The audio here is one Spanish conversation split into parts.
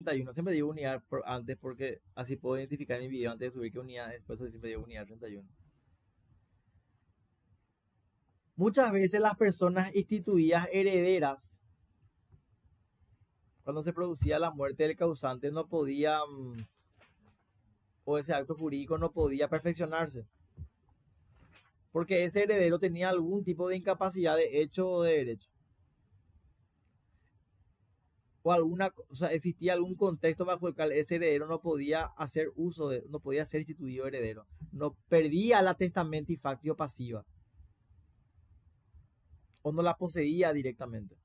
31. Siempre digo unidad antes porque así puedo identificar en mi video antes de subir qué unidad es. Por eso siempre digo unidad 31. Muchas veces las personas instituidas herederas, cuando se producía la muerte del causante, no podían, o ese acto jurídico no podía perfeccionarse. Porque ese heredero tenía algún tipo de incapacidad de hecho o de derecho. O sea, existía algún contexto bajo el cual ese heredero no podía hacer uso no podía ser instituido heredero. No perdía la testamento factio pasiva. O no la poseía directamente.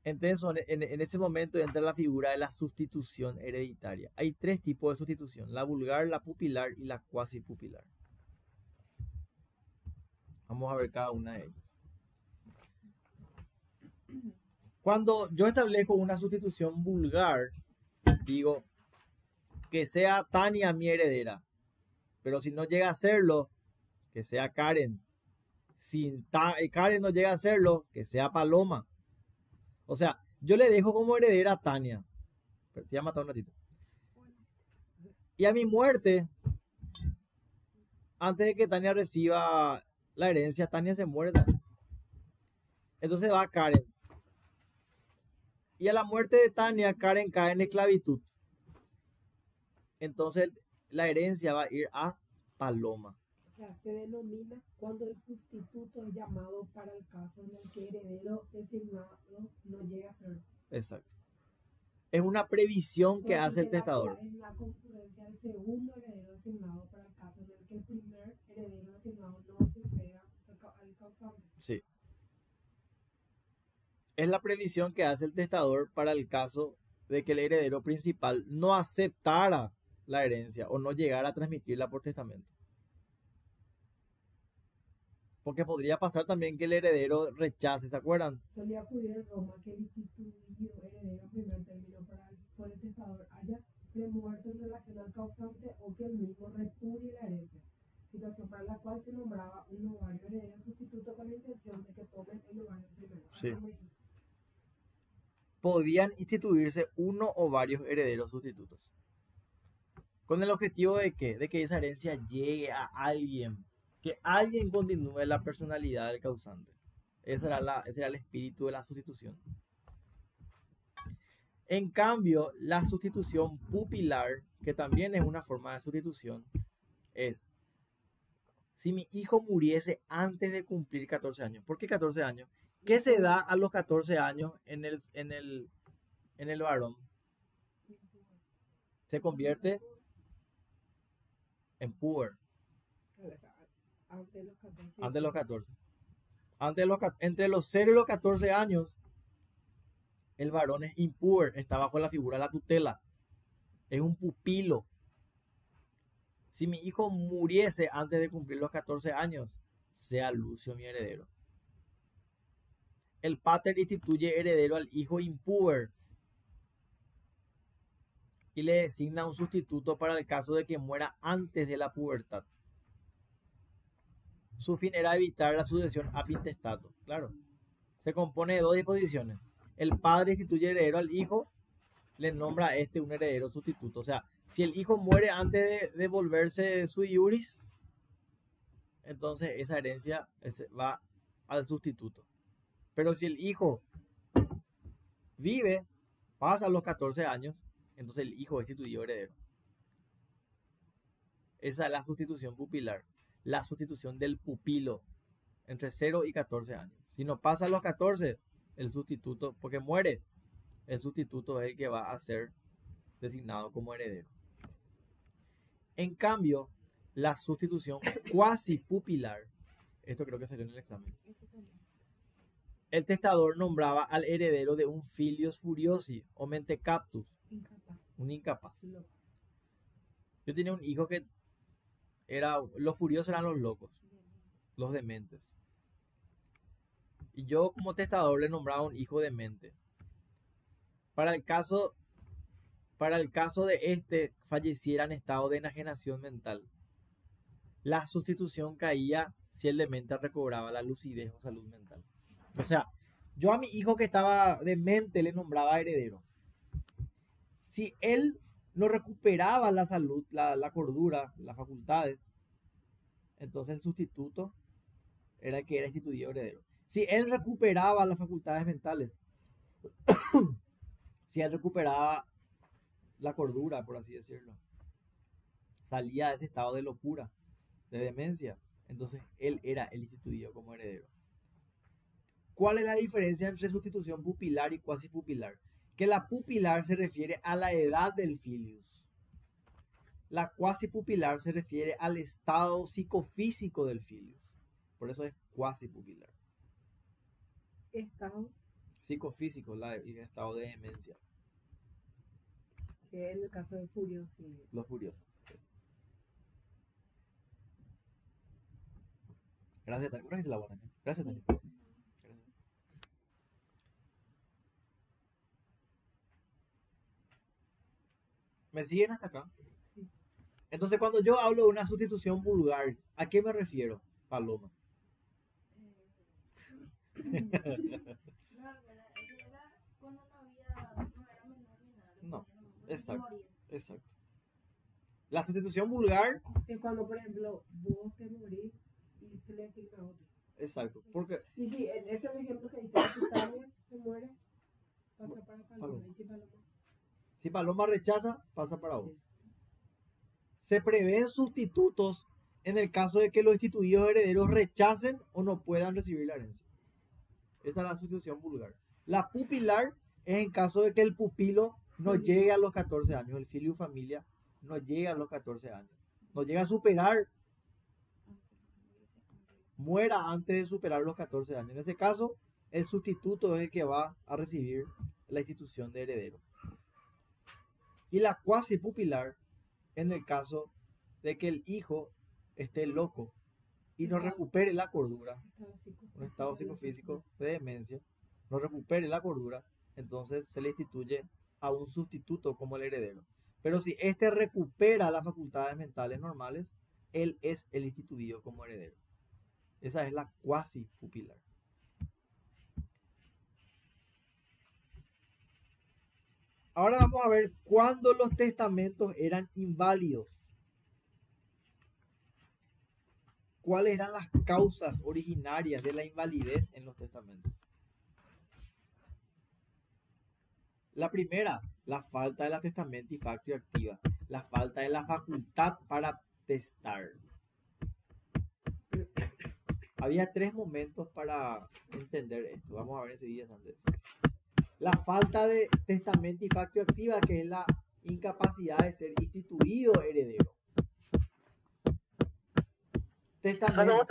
Entonces, en ese momento entra la figura de la sustitución hereditaria. Hay tres tipos de sustitución: la vulgar, la pupilar y la cuasi pupilar. Vamos a ver cada una de ellas. Cuando yo establezco una sustitución vulgar, digo que sea Tania mi heredera, pero si no llega a serlo, que sea Karen. Si Karen no llega a serlo, que sea Paloma. O sea, yo le dejo como heredera a Tania. Pero te voy a matar un ratito. Y a mi muerte, antes de que Tania reciba la herencia, Tania se muere también. Entonces va Karen. Y a la muerte de Tania, Karen cae en esclavitud. Entonces la herencia va a ir a Paloma. O sea, se denomina cuando el sustituto es llamado para el caso en el que heredero designado no llega a ser. Exacto. Es una previsión que hace el testador. En la concurrencia del segundo heredero designado para el caso en el que el primer heredero designado no suceda al causante. Sí. Es la previsión que hace el testador para el caso de que el heredero principal no aceptara la herencia o no llegara a transmitirla por testamento. Porque podría pasar también que el heredero rechace, ¿se acuerdan? Solía ocurrir en Roma que el instituido heredero en primer término por el testador haya premuerto en relación al causante o que el mismo repudie la herencia, situación para la cual se nombraba un novario heredero sustituto con la intención de que tomen el lugar del primero. Sí. Podían instituirse uno o varios herederos sustitutos. ¿Con el objetivo de qué? De que esa herencia llegue a alguien. Que alguien continúe la personalidad del causante. Ese era el espíritu de la sustitución. En cambio, la sustitución pupilar, que también es una forma de sustitución, es: si mi hijo muriese antes de cumplir 14 años. ¿Por qué 14 años? ¿Qué se da a los 14 años en el varón? Se convierte en puber. Antes de los 14. Antes de los 14. Entre los 0 y los 14 años, el varón es impúber, está bajo la figura de la tutela. Es un pupilo. Si mi hijo muriese antes de cumplir los 14 años, sea Lucio mi heredero. El pater instituye heredero al hijo impúber y le designa un sustituto para el caso de que muera antes de la pubertad. Su fin era evitar la sucesión ab intestato. Claro, se compone de dos disposiciones. El padre instituye heredero al hijo, le nombra a este un heredero sustituto. O sea, si el hijo muere antes de volverse sui iuris, entonces esa herencia va al sustituto. Pero si el hijo vive, pasa los 14 años, entonces el hijo es instituido heredero. Esa es la sustitución pupilar. La sustitución del pupilo entre 0 y 14 años. Si no pasa los 14, el sustituto, porque muere, el sustituto es el que va a ser designado como heredero. En cambio, la sustitución cuasi pupilar, esto creo que salió en el examen. El testador nombraba al heredero de un filius furiosi o mentecaptus, un incapaz. Yo tenía un hijo que los furiosos eran los locos, los dementes. Y yo como testador le nombraba un hijo demente. Para el caso de este falleciera en estado de enajenación mental, la sustitución caía si el demente recobraba la lucidez o salud mental. O sea, yo a mi hijo que estaba demente le nombraba heredero. Si él no recuperaba la salud, la cordura, las facultades, entonces el sustituto era el que era instituido heredero. Si él recuperaba las facultades mentales, si él recuperaba la cordura, por así decirlo, salía de ese estado de locura, de demencia, entonces él era el instituido como heredero. ¿Cuál es la diferencia entre sustitución pupilar y cuasi pupilar? Que la pupilar se refiere a la edad del filius. La cuasi pupilar se refiere al estado psicofísico del filius. Por eso es cuasi pupilar. Estado, Psicofísico, el estado de demencia. que en el caso del furioso, sí. Los furiosos. Gracias, Tania. Gracias, Tania. Gracias, Tania. ¿Me siguen hasta acá? Sí. Entonces, cuando yo hablo de una sustitución vulgar, ¿a qué me refiero, Paloma? No, exacto, exacto. La sustitución vulgar, Es cuando, por ejemplo, vos te morís y se le asigna a otro. exacto, porque Y si ese es el ejemplo que diste, si Tania se muere, pasa para Paloma. Y si Paloma. si Paloma rechaza, pasa para vos. Sí. Se prevén sustitutos en el caso de que los instituidos herederos rechacen o no puedan recibir la herencia. Esa es la sustitución vulgar. La pupilar es en caso de que el pupilo no llegue a los 14 años, el filio familia no llega a los 14 años, no llega a superar, muera antes de superar los 14 años. En ese caso, el sustituto es el que va a recibir la institución de heredero. Y la cuasi pupilar en el caso de que el hijo esté loco y no recupere la cordura, un estado psicofísico de demencia, no recupere la cordura, entonces se le instituye a un sustituto como el heredero. Pero si éste recupera las facultades mentales normales, él es el instituido como heredero. Esa es la cuasi pupilar. Ahora vamos a ver cuándo los testamentos eran inválidos. ¿Cuáles eran las causas originarias de la invalidez en los testamentos? La primera, la falta de la testamento y factio activa. La falta de la facultad para testar. Había 3 momentos para entender esto. Vamos a ver enseguida, Andrés. La falta de testamento y factio activa, que es la incapacidad de ser instituido heredero. Testamento.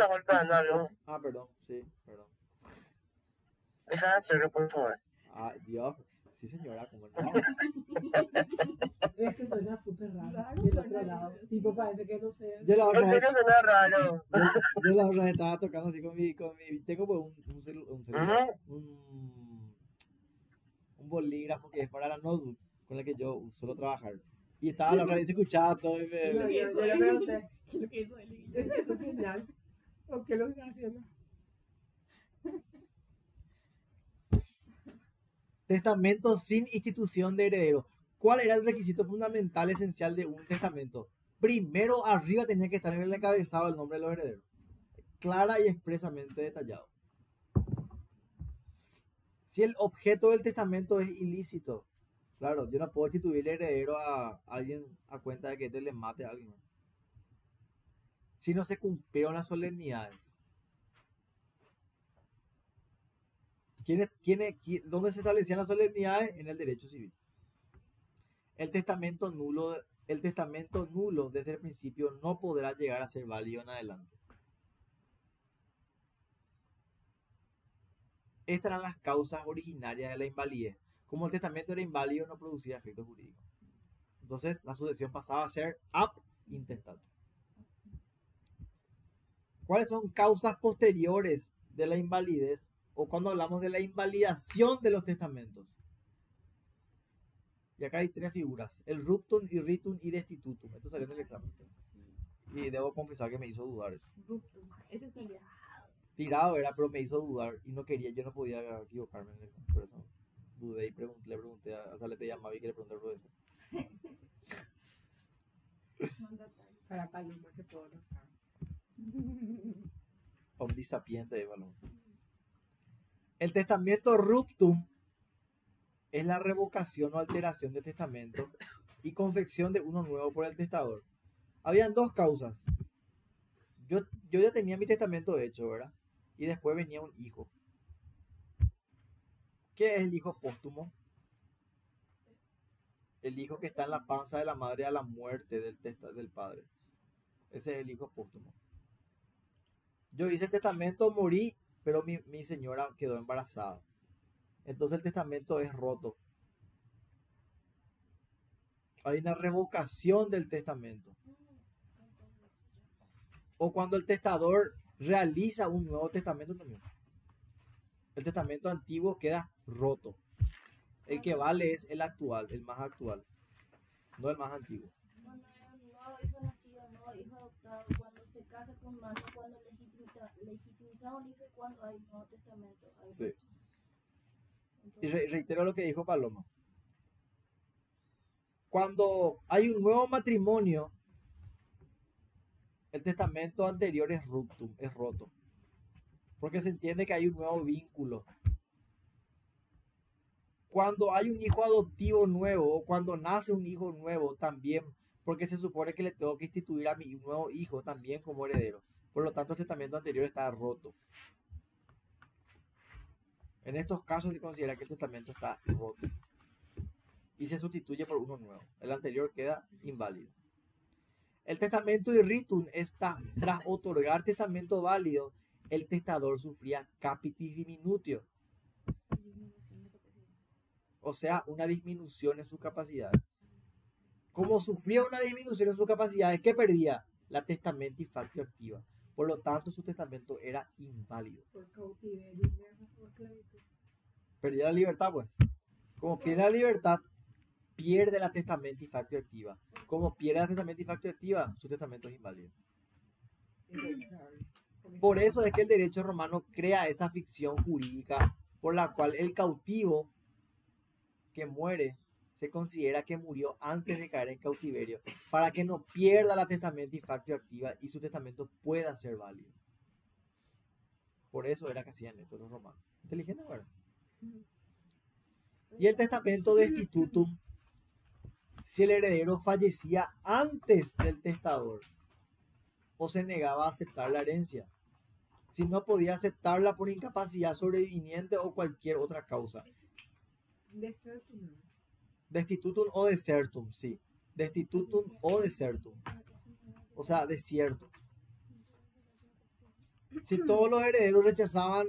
Ah, perdón, sí, perdón. Deja de hacerlo, por favor. Ah, Dios. Sí, señora, como no. Es que suena súper raro. Del otro lado. Tipo, parece que no sé. Yo la ¿Por otra qué vez, no suena raro? yo la otra vez estaba tocando así con mi tengo pues un celular, un bolígrafo que es para la notebook con la que yo suelo trabajar. Y estaba la otra vez escuchando todo y me... Yo le pregunté, ¿qué es lo que hizo él? ¿Es esto señal? ¿O qué es lo que está haciendo? Testamento sin institución de heredero. ¿Cuál era el requisito fundamental esencial de un testamento? Primero, arriba tenía que estar en el encabezado el nombre de los herederos. Clara y expresamente detallado. Si el objeto del testamento es ilícito, claro, yo no puedo instituirle heredero a alguien a cuenta de que este le mate a alguien. Si no se cumplieron las solemnidades. ¿Dónde se establecían las solemnidades? En el derecho civil. El testamento nulo desde el principio no podrá llegar a ser válido en adelante. Estas eran las causas originarias de la invalidez. Como el testamento era inválido, no producía efectos jurídicos. Entonces, la sucesión pasaba a ser ab intestatum. ¿Cuáles son causas posteriores de la invalidez? O cuando hablamos de la invalidación de los testamentos. Y acá hay 3 figuras. El ruptum, irritum y destitutum. Esto salió en el examen. Y debo confesar que me hizo dudar eso. Ese sería. Tirado era, pero me hizo dudar. Y no quería, yo no podía equivocarme en eso. Por eso dudé y le pregunté a Salete y a Mavi que le pregunté por eso. Para Paloma, que todos lo saben. Omnisapiente de balón. El testamento ruptum es la revocación o alteración del testamento y confección de uno nuevo por el testador. Habían dos causas. Yo ya tenía mi testamento hecho, ¿verdad? Y después venía un hijo. ¿Qué es el hijo póstumo? El hijo que está en la panza de la madre a la muerte del padre. Ese es el hijo póstumo. Yo hice el testamento, morí, pero mi señora quedó embarazada. Entonces el testamento es roto. Hay una revocación del testamento. O cuando el testador realiza un nuevo testamento también. El testamento antiguo queda roto. El que vale es el actual, el más actual, no el más antiguo. Cuando hay un nuevo hijo nacido, un nuevo hijo adoptado, cuando se casa con mano, cuando legitimiza un hijo y cuando hay nuevo testamento. Sí. Y reitero lo que dijo Paloma. Cuando hay un nuevo matrimonio, el testamento anterior es ruptum, es roto. Porque se entiende que hay un nuevo vínculo. Cuando hay un hijo adoptivo nuevo o cuando nace un hijo nuevo también, porque se supone que le tengo que instituir a mi nuevo hijo también como heredero. Por lo tanto, el testamento anterior está roto. En estos casos se considera que el testamento está roto y se sustituye por uno nuevo. El anterior queda inválido. El testamento irritum está tras otorgar testamento válido, el testador sufría capitis diminutio, o sea, una disminución en sus capacidades. Como sufría una disminución en sus capacidades, ¿qué perdía? La testamento y factio activa. Por lo tanto, su testamento era inválido. Por cautiverio y guerra, por esclavitud. Perdía la libertad, pues. Como pierde la libertad, pierde la testamento y factio activa. Como pierde la testamento y factio activa, su testamento es inválido. Por eso es que el derecho romano crea esa ficción jurídica por la cual el cautivo que muere se considera que murió antes de caer en cautiverio, para que no pierda la testamento y factio activa y su testamento pueda ser válido. Por eso era que hacían esto los romanos. Inteligente, ¿verdad? Y el testamento destitutum, si el heredero fallecía antes del testador o se negaba a aceptar la herencia, si no podía aceptarla por incapacidad sobreviniente o cualquier otra causa. Desertum. Destitutum o desertum, sí. Destitutum o desertum. O sea, desierto. Si todos los herederos rechazaban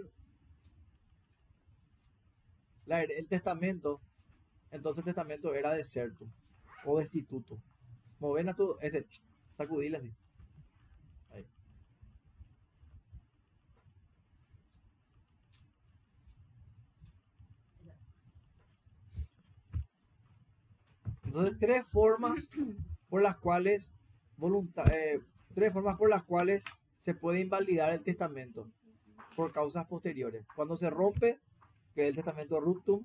el testamento, entonces el testamento era desertum o destitutum. Moven a tu, sacudile así. Ahí. Entonces, tres formas por las cuales se puede invalidar el testamento por causas posteriores. Cuando se rompe, que es el testamento ruptum,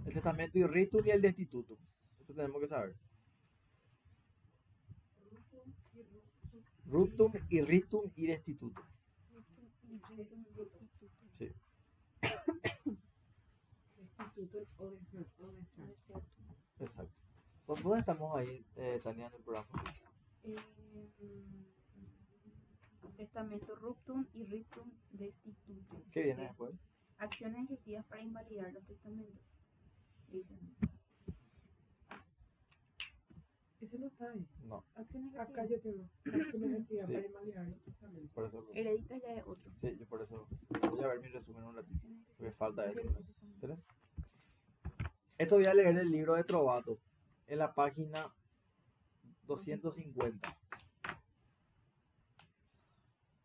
el testamento irritum y el destitutum. Eso tenemos que saber. Ruptum, irritum y destitutum. Sí. Destitutum o desertum. Exacto. ¿Dónde estamos ahí, Tania, en el programa? Testamento ruptum y rictum destitutum. ¿Qué viene después? Acciones ejercidas para invalidar los testamentos. Dicen. Ese no está ahí. No, Acciones Acá ejercidas. yo tengo. Acción ejercida Sí. para invalidar los testamentos. por eso. Hereditas ya es otro. Sí, yo por eso. Voy a ver mi resumen un ratito. Porque falta eso. ¿Tenés? Esto voy a leer del libro de Trovato, en la página 250.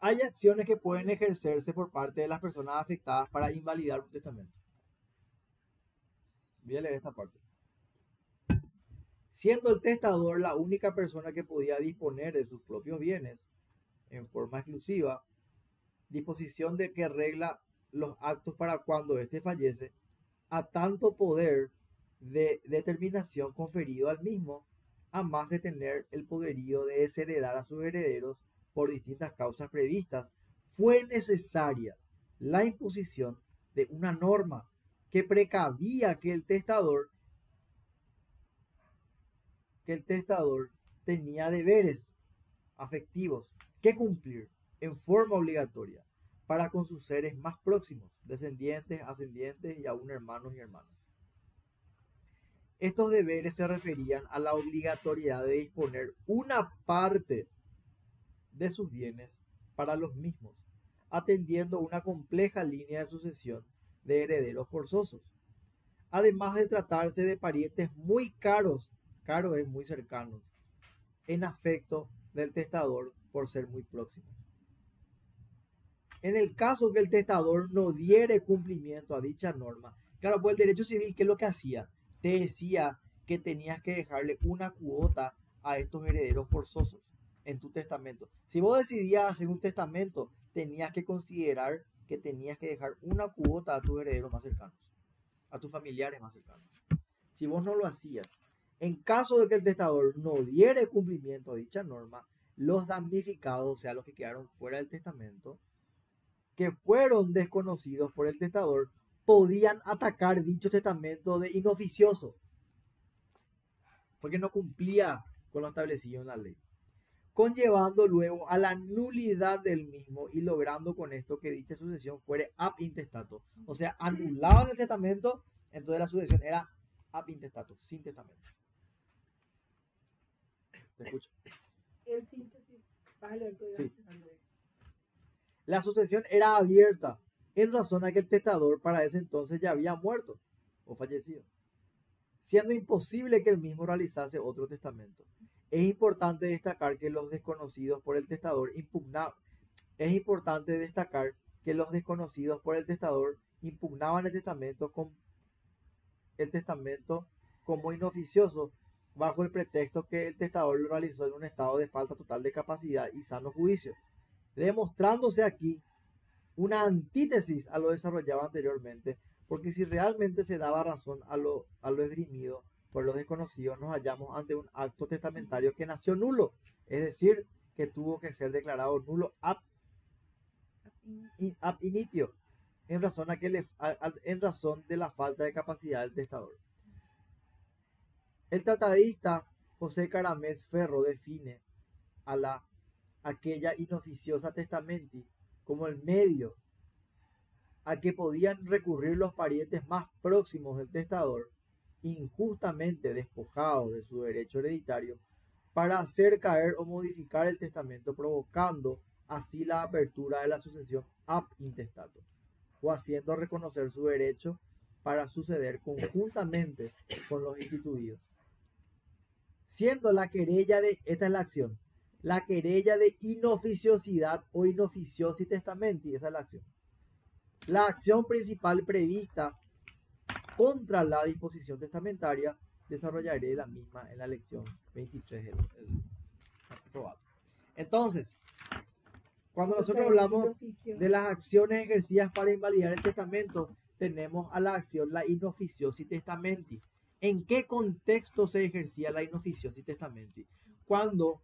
Hay acciones que pueden ejercerse por parte de las personas afectadas para invalidar un testamento. Voy a leer esta parte. Siendo el testador la única persona que podía disponer de sus propios bienes en forma exclusiva, disposición de que regla los actos para cuando éste fallece, a tanto poder de determinación conferido al mismo, a más de tener el poderío de desheredar a sus herederos por distintas causas previstas, fue necesaria la imposición de una norma que precavía que el testador tenía deberes afectivos que cumplir en forma obligatoria para con sus seres más próximos, descendientes, ascendientes y aún hermanos y hermanas. Estos deberes se referían a la obligatoriedad de disponer una parte de sus bienes para los mismos, atendiendo una compleja línea de sucesión de herederos forzosos, además de tratarse de parientes muy caros es muy cercanos, en afecto del testador por ser muy próximos. En el caso que el testador no diere cumplimiento a dicha norma, claro, pues el derecho civil, ¿qué es lo que hacía? Te decía que tenías que dejarle una cuota a estos herederos forzosos en tu testamento. Si vos decidías hacer un testamento, tenías que considerar que tenías que dejar una cuota a tus herederos más cercanos, a tus familiares más cercanos. Si vos no lo hacías, en caso de que el testador no diere cumplimiento a dicha norma, los damnificados, o sea, los que quedaron fuera del testamento, que fueron desconocidos por el testador, podían atacar dicho testamento de inoficioso, porque no cumplía con lo establecido en la ley, conllevando luego a la nulidad del mismo y logrando con esto que dicha sucesión fuere ab intestato. O sea, anulaban el testamento, entonces la sucesión era ab intestato, sin testamento. ¿Te escucho? En síntesis, vas a leer todo. Sí. La sucesión era abierta en razón a que el testador para ese entonces ya había muerto o fallecido, siendo imposible que el mismo realizase otro testamento. Es importante destacar que los desconocidos por el testador impugnaban el testamento como inoficioso bajo el pretexto que el testador lo realizó en un estado de falta total de capacidad y sano juicio, demostrándose aquí una antítesis a lo desarrollado anteriormente, porque si realmente se daba razón a lo esgrimido por los desconocidos, nos hallamos ante un acto testamentario que nació nulo, es decir, que tuvo que ser declarado nulo ab initio, en razón de la falta de capacidad del testador. El tratadista José Caramés Ferro define a aquella inoficiosa testamenti como el medio a que podían recurrir los parientes más próximos del testador, injustamente despojados de su derecho hereditario, para hacer caer o modificar el testamento, provocando así la apertura de la sucesión ab intestato, o haciendo reconocer su derecho para suceder conjuntamente con los instituidos. Siendo la querella esta es la acción, la querella de inoficiosidad o inoficiosi testamenti, esa es la acción. La acción principal prevista contra la disposición testamentaria, desarrollaré la misma en la lección 23 del aprobado. Entonces, cuando nosotros hablamos de las acciones ejercidas para invalidar el testamento, tenemos a la acción la inoficiosi testamenti. ¿En qué contexto se ejercía la inoficiosi testamenti? Cuando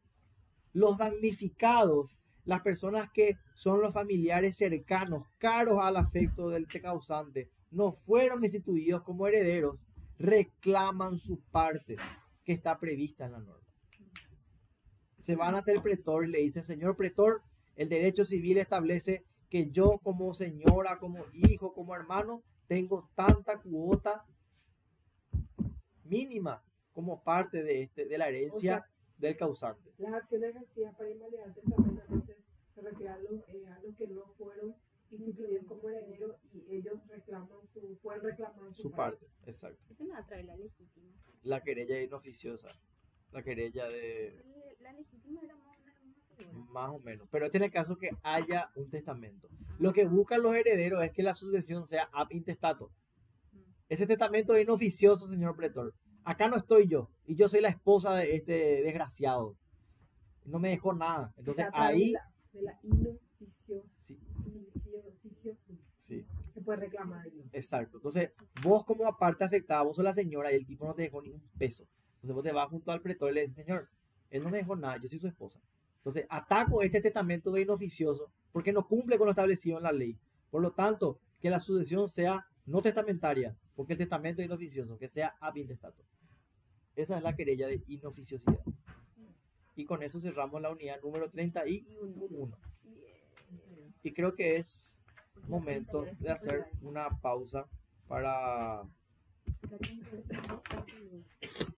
los damnificados, las personas que son los familiares cercanos, caros al afecto del causante, no fueron instituidos como herederos, reclaman su parte que está prevista en la norma. Se van ante el pretor y le dicen: señor pretor, el derecho civil establece que yo como señora, como hijo, como hermano, tengo tanta cuota mínima como parte de la herencia del causante. Las acciones ejercidas para invalidar el testamento, entonces, se refiere a los que no fueron instituidos como herederos y ellos pueden reclamar su parte. Exacto. Eso me atrae la legítima. La querella inoficiosa, la querella de... La legítima era más o menos una figura. Más o menos, pero este es el caso que haya un testamento. Lo que buscan los herederos es que la sucesión sea ab intestato. Ese testamento es inoficioso, señor pretor. Acá no estoy yo, y yo soy la esposa de este desgraciado. No me dejó nada. Entonces ahí... De la inoficioso. Sí. Sí, se puede reclamar. exacto. Entonces, vos como aparte afectada, vos sos la señora y el tipo no te dejó ni un peso. Entonces vos te vas junto al pretor y le dices, señor, él no me dejó nada, yo soy su esposa. Entonces, ataco este testamento de inoficioso porque no cumple con lo establecido en la ley. Por lo tanto, que la sucesión sea no testamentaria, porque el testamento es inoficioso, que sea ab intestato. Esa es la querella de inoficiosidad. Y con eso cerramos la unidad número 31. Y creo que es momento de hacer una pausa para